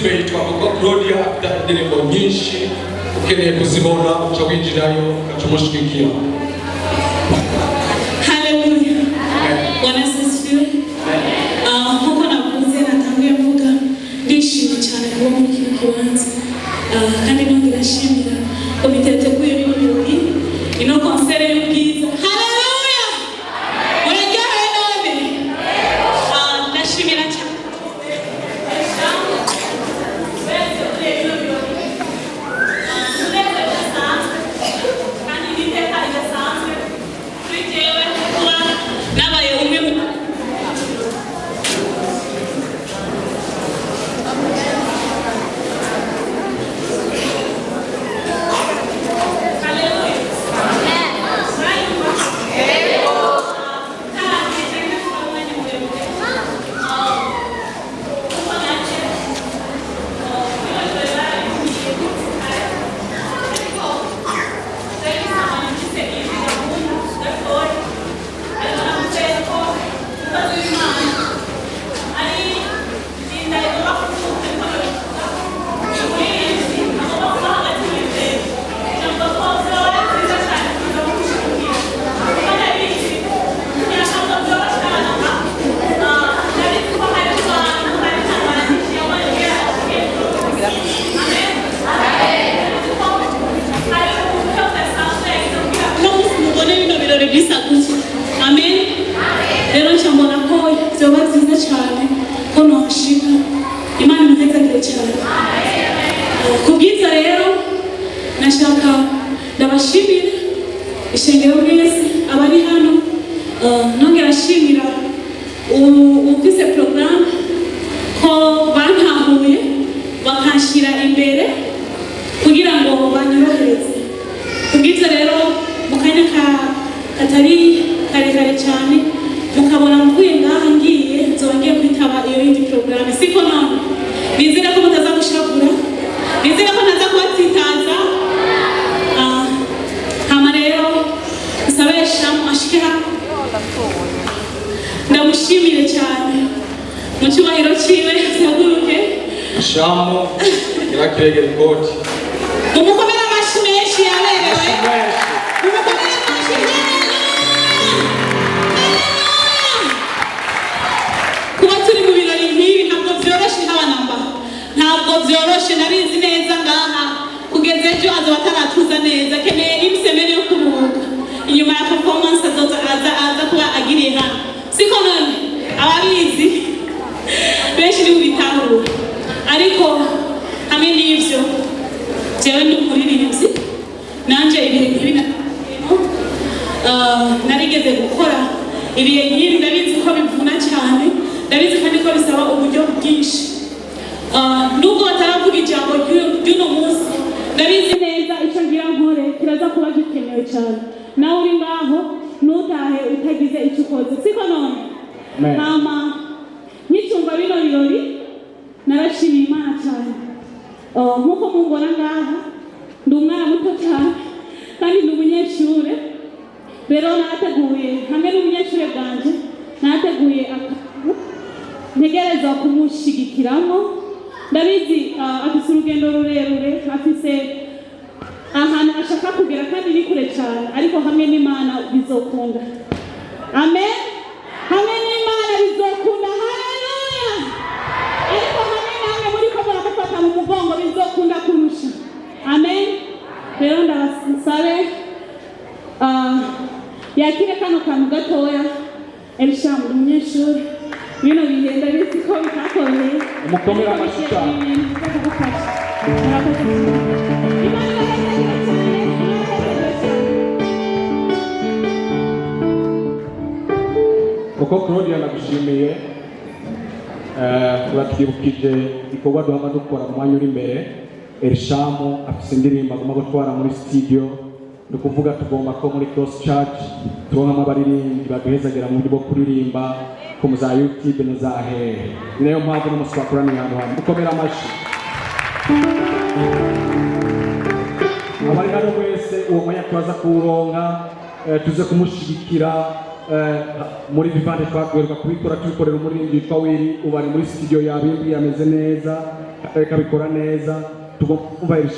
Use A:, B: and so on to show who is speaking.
A: YouTube yitwa Coco Claudia, indirimbo nyinshi ukeneye kuzibona uca winjirayo ukamushigikira.
B: Haleluya. Bwana asifiwe. Huko nakuze natanguye mvuga ndishimye cyane kuba muri iki kibanza. Kandi nongera shimira komite yateguye bino birori ino concert y'ubwiza. Haleluya. Uraryohewe none? Ndashimira cyane. Kubwiza rero nashaka ndabashimira ishengero mwese abari hano nongera shimira ufise program ko bantahuye bakanshira imbere kugira ngo banyorohereze. Kubwiza rero mukanya katari kare cyane mukabona mvuye ngaha ngiye nzongeye kwitaba iyo yindi program siko none bizira ko mutaza gushakura bizira ko naza kubatsitaza hama rero sabesha ashikira ndamushimire cyane mu cyubahiro ciwe yaguruke
A: Shamo irakegera ikoti
B: umukomera amashimeshi yaberewe umukomera amashimeshi kuba turi mu birori nk'ibi ntabwo byoroshe nk'abanamba ntabwo byoroshe narizi neza ngaha kugeza ejo aza bataratuza neza keneye imisemere yo kuruhuka inyuma ya performance aza kuba agiriye hano siko none ababizi benshi ni ubitahura ariko hamwe n'ivyo jewe ndi umuririmbyi nanje ibihe nk'ibi narigeze gukora ibihe nk'ibi ndabizi ko bivuna cyane ndabizi kandi ko bisaba uburyo bwinshi nubwo bataravuga ijambo ry'uno munsi ndabizi neza icyo ngira nkore kiraza kuba gikenewe cyane nawe uri ngaho nutahe utagize icyo ukoze siko none hama nkicyumva bino birori narashimiye Imana cyane nkuko mumbona ngaha ndi umwana muto cyane kandi ndi umunyeshure rero nateguye hamwe n'umunyeshure bwanje nateguye akantu ntegereza kumushigikiramo ndabizi afise urugendo rurerure afise ahantu ashaka kugera kandi ni kure cyane ariko hamwe n'Imana bizokunda amen hamwe n'Imana bizokunda haleluya ariko hamwe namwe muri ko barafata mu mugongo bizokunda kurusha amen rero ndabasabe yakire kano kantu gatoya Elisham umunyeshuri bino bigenda biti ko bitakoreye
A: umukomera amashika Coco Claudia nagushimiye uratwibukije ikorwa duhama dukora mu mwanya uri imbere. Elisham afise indirimbo agomba gutwara muri studio no kuvuga tugomba ko muri Cross Church turonka abaririmbyi baduhezagera mu buryo bwo kuririmba ku za YouTube na za hehe. Niyo mpamvu n'umuswakurani hano hano dukomera amashi abari hano wese uwo mwanya twaza kuronka tuze kumushigikira muri vivante twaguheruka kubikora tubikorera umuririmbyi witwa Wiri, ubu ari muri studio yabimbi yameze neza, akabikora neza, tugomba kumva